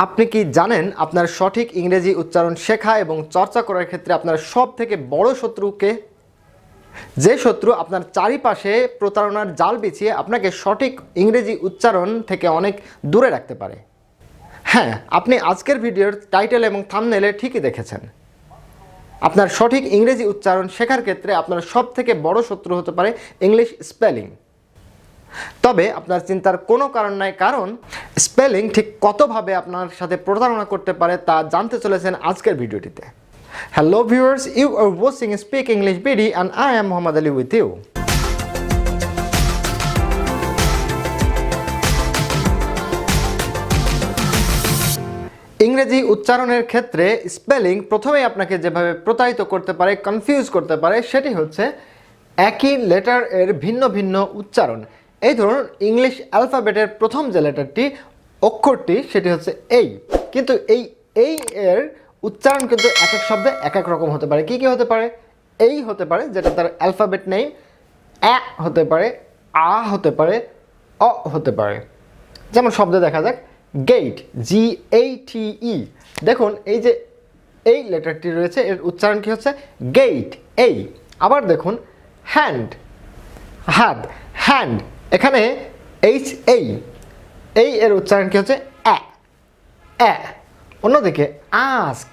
আপনি কি জানেন আপনার সঠিক ইংরেজি উচ্চারণ শেখা এবং চর্চা করার ক্ষেত্রে আপনার সবথেকে বড় শত্রুকে? যে শত্রু আপনার চারিপাশে প্রতারণার জাল বিছিয়ে আপনাকে সঠিক ইংরেজি উচ্চারণ থেকে অনেক দূরে রাখতে পারে। হ্যাঁ, আপনি আজকের ভিডিওর টাইটেল এবং থাম্বনেলে ঠিকই দেখেছেন। আপনার সঠিক ইংরেজি উচ্চারণ শেখার ক্ষেত্রে আপনার সবথেকে বড় শত্রু হতে পারে ইংলিশ স্পেলিং। তবে আপনার চিন্তার কোনো কারণ নাই, কারণ স্পেলিং ঠিক কতভাবে আপনার সাথে প্রতারণা করতে পারে তা জানতে চলেছেন আজকের ভিডিওটিতে। Hello viewers, you are watching speak English BD and I am Mohammad Ali with you. ইংরেজি উচ্চারণের ক্ষেত্রে স্পেলিং প্রথমেই আপনাকে যেভাবে প্রতারিত করতে পারে, কনফিউজ করতে পারে, সেটি হচ্ছে একই লেটার এর ভিন্ন ভিন্ন উচ্চারণ। এই ধরুন, ইংলিশ অ্যালফাবেটের প্রথম যে লেটারটি, অক্ষরটি, সেটি হচ্ছে এই, কিন্তু এই এর উচ্চারণ কিন্তু এক এক শব্দে এক এক রকম হতে পারে। কি কি হতে পারে? এই হতে পারে, যেটা তার অ্যালফাবেট নেই। অ্যা হতে পারে, আ হতে পারে, অ হতে পারে। যেমন শব্দে দেখা যাক গেট, GATE। দেখুন এই যে এই লেটারটি রয়েছে, এর উচ্চারণ কি হচ্ছে? গেট, এই। আবার দেখুন হ্যান্ড, হাত, হ্যান্ড, এখানে এই এর উচ্চারণ কি হচ্ছে? অ্যা, অ্যা। অন্যদিকে আস্ক,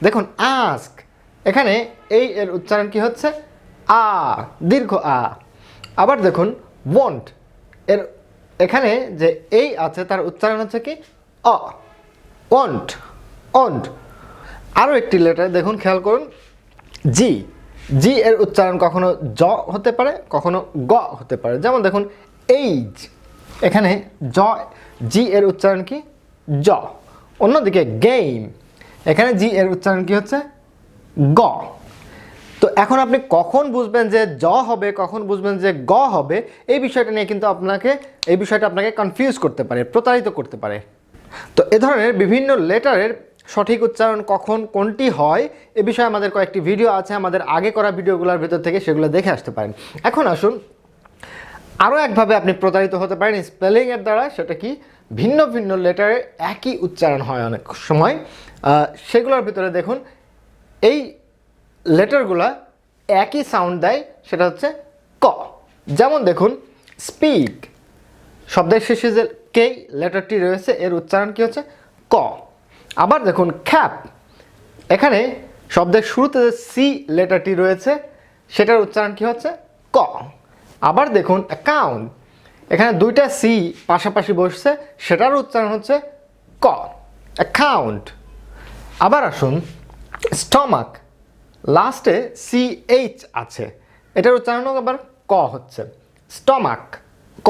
দেখুন আস্ক, এখানে এই এর উচ্চারণ কি হচ্ছে? আ, দীর্ঘ আ। আবার দেখুন ওয়ান্ট, এর এখানে যে এই আছে তার উচ্চারণ হচ্ছে কি? অ, ওয়ান্ট, ওন্ট। আরও একটি লেটার দেখুন, খেয়াল করুন, জি এর উচ্চারণ কখনো জ হতে পারে, কখনো গ হতে পারে। যেমন দেখুন এইজ, এখানে জি এর উচ্চারণ কি? জ। অন্যদিকে গেম, এখানে জি এর উচ্চারণ কি হচ্ছে? গ। তো এখন আপনি কখন বুঝবেন যে জ হবে, কখন বুঝবেন যে গ হবে, এই বিষয়টা নিয়ে কিন্তু এই বিষয়টা আপনাকে কনফিউজ করতে পারে, প্রতারিত করতে পারে। তো এ ধরনের বিভিন্ন লেটারের সঠিক উচ্চারণ কখন কোনটি হয় এ বিষয়ে আমাদের কয়েকটি ভিডিও আছে, আমাদের আগে করা ভিডিওগুলোর ভেতর থেকে সেগুলো দেখে আসতে পারেন। এখন আসুন, আরও একভাবে আপনি প্রতারিত হতে পারেন স্পেলিংয়ের দ্বারা। সেটা কি? ভিন্ন ভিন্ন লেটারের একই উচ্চারণ হয় অনেক সময়। সেগুলোর ভিতরে দেখুন এই লেটারগুলা একই সাউন্ড দেয়, সেটা হচ্ছে ক। যেমন দেখুন স্পিক, শব্দের শেষে যে কে লেটারটি রয়েছে এর উচ্চারণ কি হচ্ছে? ক। আবার দেখুন খ্যাপ, এখানে শব্দের শুরুতে যে সি লেটারটি রয়েছে সেটার উচ্চারণ কি হচ্ছে? ক। আবার দেখুন অ্যাকাউন্ট, এখানে দুইটা সি পাশাপাশি বসছে, সেটার উচ্চারণ হচ্ছে ক, অ্যাকাউন্ট। আবার আসুন স্টমাক, লাস্টে CH আছে, এটার উচ্চারণ আবার ক হচ্ছে, স্টমাক, ক।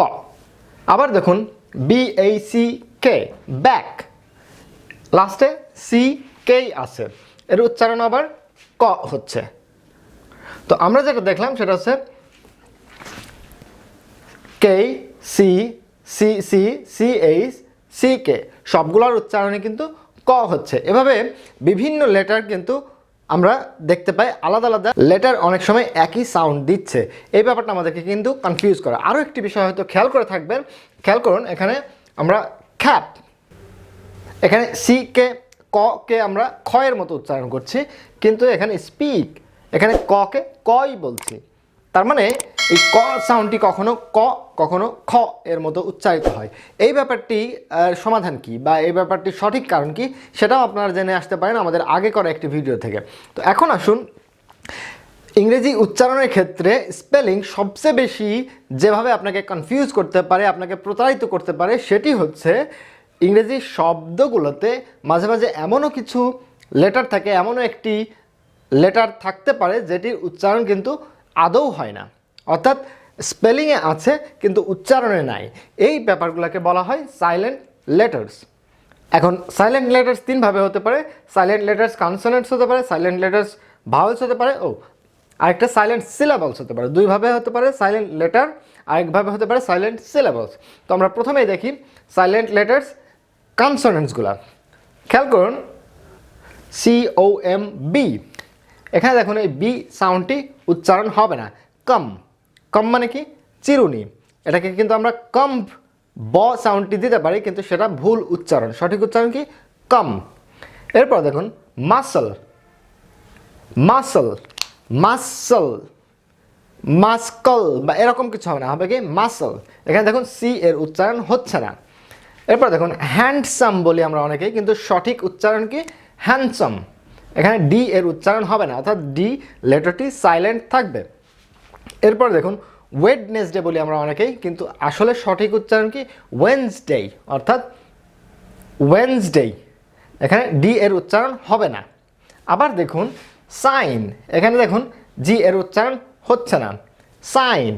আবার দেখুন BACK, ব্যাক, লাস্টে CK আছে, এর উচ্চারণ আবার ক হচ্ছে। তো আমরা যেটা দেখলাম সেটা হচ্ছে KCCCH সবগুলোর উচ্চারণে কিন্তু ক হচ্ছে। এভাবে বিভিন্ন লেটার কিন্তু আমরা দেখতে পাই, আলাদা আলাদা লেটার অনেক সময় একই সাউন্ড দিচ্ছে। এই ব্যাপারটা আমাদেরকে কিন্তু কনফিউজ করে। আরও একটি বিষয় হয়তো খেয়াল করে থাকবেন, খেয়াল করুন, এখানে আমরা খ্যাপ, এখানে কে আমরা খয়ের মতো উচ্চারণ করছি, কিন্তু এখানে স্পিক, এখানে কে কই বলছি। তার মানে এই ক সাউন্ডটি কখনো ক, কখনো খ এর মতো উচ্চারিত হয়। এই ব্যাপারটি সমাধান কি, বা এই ব্যাপারটির সঠিক কারণ কি, সেটাও আপনারা জেনে আসতে পারেন আমাদের আগে করা একটি ভিডিও থেকে। তো এখন আসুন, ইংরেজি উচ্চারণের ক্ষেত্রে স্পেলিং সবচেয়ে বেশি যেভাবে আপনাকে কনফিউজ করতে পারে, আপনাকে প্রতারিত করতে পারে, সেটি হচ্ছে ইংরেজি শব্দগুলোতে মাঝে মাঝে এমনও কিছু লেটার থাকে, এমনও একটি লেটার থাকতে পারে যেটির উচ্চারণ কিন্তু আদৌ হয় না, অর্থাৎ স্পেলিংয়ে আছে কিন্তু উচ্চারণে নাই। এই ব্যাপারগুলোকে বলা হয় সাইলেন্ট লেটার্স। এখন সাইলেন্ট লেটার্স তিনভাবে হতে পারে। সাইলেন্ট লেটার্স কনসোনেন্টস হতে পারে, সাইলেন্ট লেটার্স ভাওয়েলস হতে পারে, আরেকটা সাইলেন্ট সিলেবলস হতে পারে। দুইভাবে হতে পারে সাইলেন্ট লেটার, আরেকভাবে হতে পারে সাইলেন্ট সিলেবলস। তো আমরা প্রথমেই দেখি সাইলেন্ট লেটার্স কনসোনেন্টসগুলো। খেয়াল করুন COMB, এখানে দেখুন এই বি সাউন্ডটি উচ্চারণ হবে না। কম, কম মানে কি? চিরুনি। এটাকে কিন্তু আমরা কম্প ব সাউন্ডটি দিতে পারি, কিন্তু সেটা ভুল উচ্চারণ। সঠিক উচ্চারণ কি? কম। এরপর দেখুন মাসল, মাসল, মাসল, মাস্কল বা এরকম কিছু হবে না, হবে কি মাসল। এখানে দেখুন সি এর উচ্চারণ হচ্ছে না। এরপর দেখুন হ্যান্ডসাম বলি আমরা অনেকেই, কিন্তু সঠিক উচ্চারণ কি হ্যান্ডসাম। এখানে ডি এর উচ্চারণ হবে না, অর্থাৎ ডি লেটারটি সাইলেন্ট থাকবে। এরপর দেখুন ওয়েডনেসডে বলি আমরা অনেকেই, কিন্তু আসলে সঠিক উচ্চারণ কি ওয়েন্সডে, অর্থাৎ ওয়েন্সডে। এখানে ডি এর উচ্চারণ হবে না। আবার দেখুন সাইন, এখানে দেখুন জি এর উচ্চারণ হচ্ছে না, সাইন,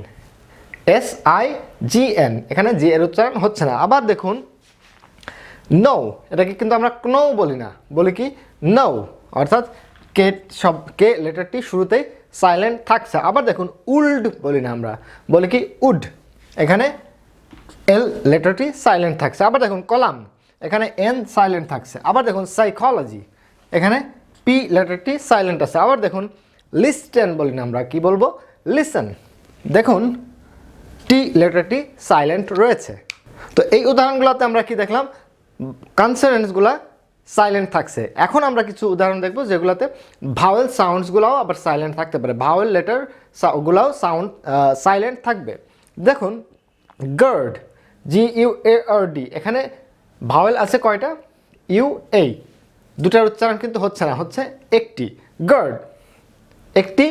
SIGN, এখানে জি এর উচ্চারণ হচ্ছে না। আবার দেখুন নো, এটাকে কিন্তু আমরা নো বলি না, বলি কি নো, অর্থাৎ কে কে লেটারটি শুরুতেই সাইলেন্ট থাকছে। আবার দেখুন উল্ড বলি না আমরা, বলি কি উড, এখানে এল লেটারটি সাইলেন্ট থাকছে। আবার দেখুন কলাম, এখানে এন সাইলেন্ট থাকছে। আবার দেখুন সাইকোলজি, এখানে পি লেটারটি সাইলেন্ট আছে। আবার দেখুন লিস্টেন বলি না আমরা, কি বলবো লিসেন, দেখুন টি লেটারটি সাইলেন্ট রয়েছে। তো এই উদাহরণগুলোতে আমরা কি দেখলাম, কনসোনেন্টসগুলো সাইলেন্ট থাকছে। এখন আমরা কিছু উদাহরণ দেখব যেগুলোতে ভাওয়েল সাউন্ডসগুলোও আবার সাইলেন্ট থাকতে পারে, ভাওয়েল লেটার গুলাও সাউন্ড সাইলেন্ট থাকবে। দেখুন গার্ড, GUARD, এখানে ভাওয়েল আছে কয়টা, UA, দুটার উচ্চারণ কিন্তু হচ্ছে না, হচ্ছে একটি, গার্ড, একটি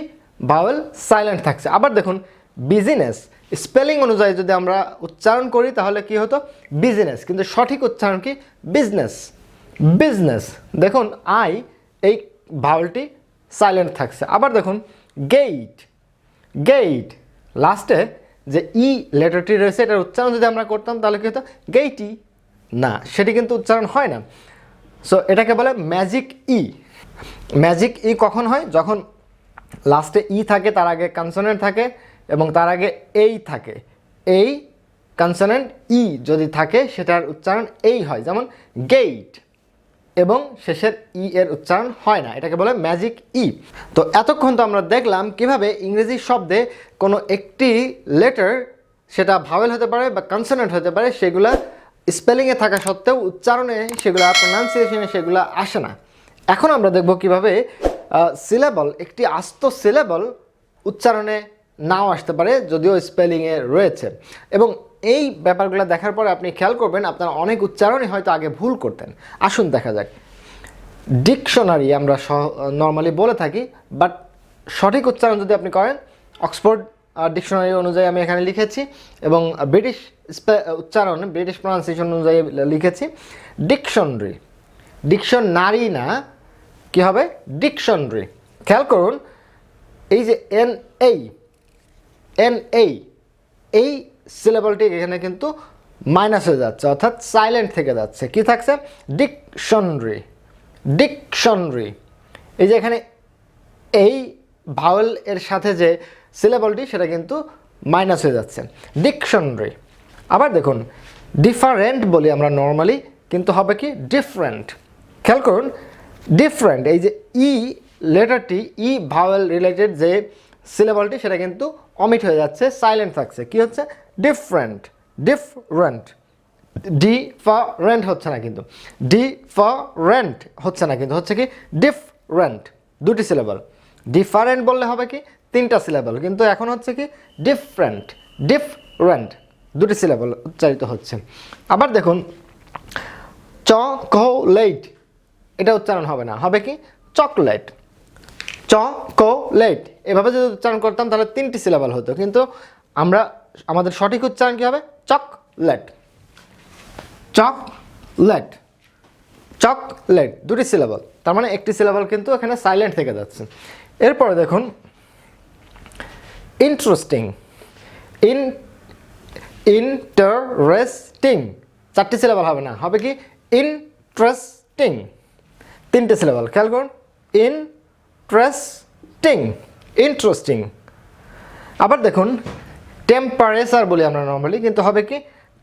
ভাওয়েল সাইলেন্ট থাকছে। আবার দেখুন বিজনেস, স্পেলিং অনুযায়ী যদি আমরা উচ্চারণ করি তাহলে কি হতো বিজনেস, কিন্তু সঠিক উচ্চারণ কি বিজনেস, বিজনেস। দেখুন আই, এই ভাওয়েলটি সাইলেন্ট থাকছে। আবার দেখুন গেট, গেট, লাস্টে যে ই লেটারটি রয়েছে এটার উচ্চারণ যদি আমরা করতাম তাহলে কি হতো গেইটি, না সেটি কিন্তু উচ্চারণ হয় না। সো এটাকে বলে ম্যাজিক ই। ম্যাজিক ই কখন হয়, যখন লাস্টে ই থাকে, তার আগে কনসোনেন্ট থাকে এবং তার আগে এই থাকে, এই কনসোনেন্ট ই যদি থাকে সেটার উচ্চারণ এই হয়, যেমন গেট, এবং শেষের ই এর উচ্চারণ হয় না, এটাকে বলে ম্যাজিক ই। তো এতক্ষণ তো আমরা দেখলাম কিভাবে ইংরেজি শব্দে কোনো একটি লেটার, সেটা ভাওয়েল হতে পারে বা কনসোনেন্ট হতে পারে, সেগুলা স্পেলিংয়ে থাকা সত্ত্বেও উচ্চারণে সেগুলা, প্রোনাউন্সিয়েশনে সেগুলা আসে না। এখন আমরা দেখব কিভাবে সিলেবল, একটি আস্ত সিলেবল উচ্চারণে নাও আসতে পারে যদিও স্পেলিংয়ে রয়েছে। এবং এই ব্যাপারগুলো দেখার পরে আপনি খেয়াল করবেন আপনার অনেক উচ্চারণই হয়তো আগে ভুল করতেন। আসুন দেখা যাক। ডিকশনারি আমরা নর্মালি বলে থাকি, বাট সঠিক উচ্চারণ যদি আপনি করেন, অক্সফোর্ড ডিকশনারি অনুযায়ী আমি এখানে লিখেছি, এবং ব্রিটিশ উচ্চারণ, ব্রিটিশ প্রনাউন্সিয়েশন অনুযায়ী লিখেছি ডিকশনারি, ডিকশনারি না, কি হবে ডিকশনারি। খেয়াল করুন এই যে এই সিলেবলটি এখানে কিন্তু মাইনাস হয়ে যাচ্ছে, অর্থাৎ সাইলেন্ট থেকে যাচ্ছে, কি থাকছে ডিকশনারি, ডিকশনারি। এই যে এখানে এই ভাওয়েল এর সাথে যে সিলেবলটি সেটা কিন্তু মাইনাস হয়ে যাচ্ছে, ডিকশনারি। আবার দেখুন ডিফারেন্ট বলি আমরা নর্মালি, কিন্তু হবে কি ডিফারেন্ট। খেয়াল করুন ডিফারেন্ট, এই যে ই লেটারটি, ই ভাওয়েল রিলেটেড যে সিলেবলটি সেটা কিন্তু অমিট হয়ে যাচ্ছে, সাইলেন্ট থাকছে, কি হচ্ছে ডিফারেন্ট, ডিফারেন্ট। ডিফারেন্ট হচ্ছে না কিন্তু, ডিফারেন্ট হচ্ছে না কিন্তু, হচ্ছে কি ডিফারেন্ট, দুটি সিলেবল। ডিফারেন্ট বললে হবে কি তিনটা সিলেবল, কিন্তু এখন হচ্ছে কি ডিফারেন্ট, ডিফারেন্ট, দুটি সিলেবল উচ্চারিত হচ্ছে। আবার দেখুন চকোলেট, এটা উচ্চারণ হবে না, হবে কি চকলেট, চকোলেট। এভাবে যদি উচ্চারণ করতাম তাহলে তিনটি সিলেবল হতো, কিন্তু আমরা, আমাদের সঠিক উচ্চারণ কী হবে চকলেট, চকলেট, চকলেট, দুটি সিলেবল, তার মানে একটি সিলেবল কিন্তু এখানে সাইলেন্ট থেকে যাচ্ছে। এরপরে দেখুন ইন্টারেস্টিং, ইন্টারেস্টিং, চারটি সিলেবল হবে না, হবে কি ইন্টারেস্টিং, তিনটে সিলেবল। খেয়াল করুন ইন্টারেস্টিং, ইন্টারেস্টিং। আবার দেখুন টেম্পারেচার বলি আমরা নর্মালি, কিন্তু হবে কি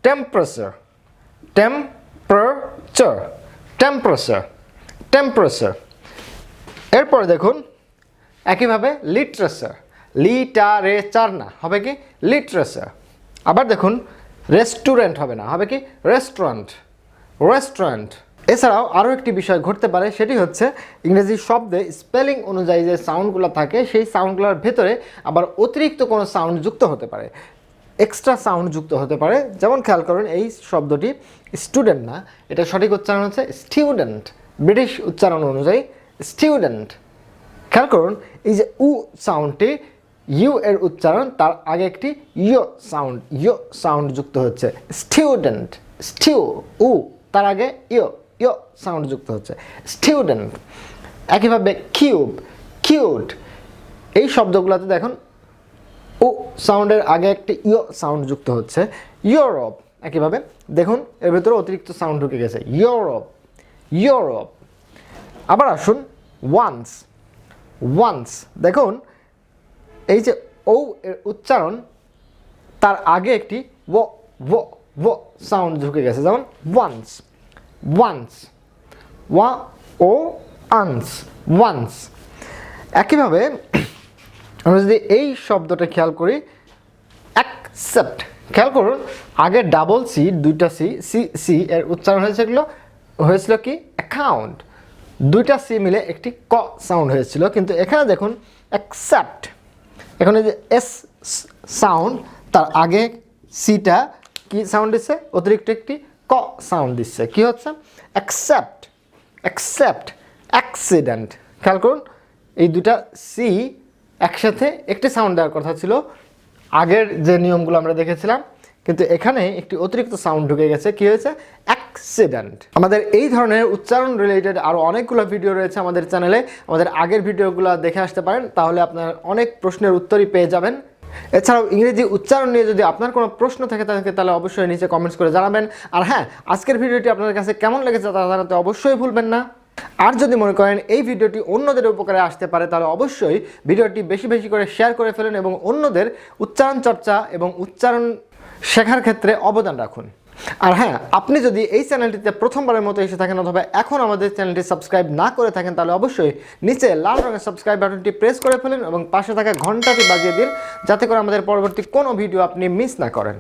টেম্পারেচার, টেম্পারেচার, টেম্পারেচার, টেম্পারেচার। এরপরে দেখুন একইভাবে লিটারেচার, লিটারেচার না, হবে কি লিটারেচার। আবার দেখুন রেস্টুরেন্ট হবে না, হবে কি রেস্টুরেন্ট, রেস্টুরেন্ট। এছাড়াও আরও একটি বিষয় ঘটতে পারে, সেটি হচ্ছে ইংরেজি শব্দে স্পেলিং অনুযায়ী যে সাউন্ডগুলো থাকে সেই সাউন্ডগুলোর ভেতরে আবার অতিরিক্ত কোনো সাউন্ড যুক্ত হতে পারে, এক্সট্রা সাউন্ড যুক্ত হতে পারে। যেমন খেয়াল করুন, এই শব্দটি স্টুডেন্ট না, এটা সঠিক উচ্চারণ হচ্ছে স্টিউডেন্ট, ব্রিটিশ উচ্চারণ অনুযায়ী স্টিউডেন্ট। খেয়াল করুন, এই যে উ সাউন্ডটি, ইউ এর উচ্চারণ, তার আগে একটি ইয় সাউন্ড যুক্ত হচ্ছে, স্টিউডেন্ট, স্টিউ, উ তার আগে ইয় সাউন্ড যুক্ত হচ্ছে, স্টিউডেন্ট। একইভাবে কিউব, কিউট, এই শব্দগুলোতে দেখুন ও সাউন্ডের আগে একটি ইয় সাউন্ড যুক্ত হচ্ছে। ইউরোপ, একইভাবে দেখুন এর ভেতরে অতিরিক্ত সাউন্ড ঢুকে গেছে, ইউরোপ। আবার আসুন ওয়ান্স, দেখুন এই যে ও এর উচ্চারণ, তার আগে একটি ও সাউন্ড ঢুকে গেছে, যেমন ওয়ান্স। একইভাবে আমরা যদি এই শব্দটা খেয়াল করি, অ্যাকসেপ্ট, খেয়াল করুন আগে ডাবল সি, দুইটা সি এর উচ্চারণ হয়েছিল কি অ্যাকাউন্ট, দুইটা সি মিলে একটি ক সাউন্ড হয়েছিল, কিন্তু এখানে দেখুন অ্যাকসেপ্ট, এখানে যে এস সাউন্ড, তার আগে সিটা কি সাউন্ড দিচ্ছে, অতিরিক্ত একটি ক সাউন্ড দিচ্ছে, কি হচ্ছে অ্যাকসেপ্ট, অ্যাক্সিডেন্ট। খেয়াল করুন এই দুটা সি একসাথে একটি সাউন্ড দেওয়ার কথা ছিল আগের যে নিয়মগুলো আমরা দেখেছিলাম, কিন্তু এখানে একটি অতিরিক্ত সাউন্ড ঢুকে গেছে, কি হয়েছে অ্যাক্সিডেন্ট। আমাদের এই ধরনের উচ্চারণ রিলেটেড আরও অনেকগুলো ভিডিও রয়েছে আমাদের চ্যানেলে, আমাদের আগের ভিডিওগুলো দেখে আসতে পারেন, তাহলে আপনার অনেক প্রশ্নের উত্তরই পেয়ে যাবেন। এছাড়াও ইংরেজি উচ্চারণ নিয়ে যদি আপনার কোনো প্রশ্ন থাকে তাহলে অবশ্যই নিচে কমেন্টস করে জানাবেন। আর হ্যাঁ, আজকের ভিডিওটি আপনাদের কাছে কেমন লেগেছে তা জানাতে অবশ্যই ভুলবেন না। আর যদি মনে করেন এই ভিডিওটি অন্যদের উপকারে আসতে পারে, তাহলে অবশ্যই ভিডিওটি বেশি বেশি করে শেয়ার করে ফেলুন এবং অন্যদের উচ্চারণ চর্চা এবং উচ্চারণ শেখার ক্ষেত্রে অবদান রাখুন। আর হ্যাঁ, আপনি যদি এই চ্যানেলটিতে প্রথমবারের মতো এসে থাকেন অথবা এখন আমাদের চ্যানেলটি সাবস্ক্রাইব না করে থাকেন, তাহলে অবশ্যই নিচে লাল রঙের সাবস্ক্রাইব বাটনটি প্রেস করে ফেলুন এবং পাশে থাকা ঘন্টাটি বাজিয়ে দিন, যাতে করে আমাদের পরবর্তী কোনো ভিডিও আপনি মিস না করেন।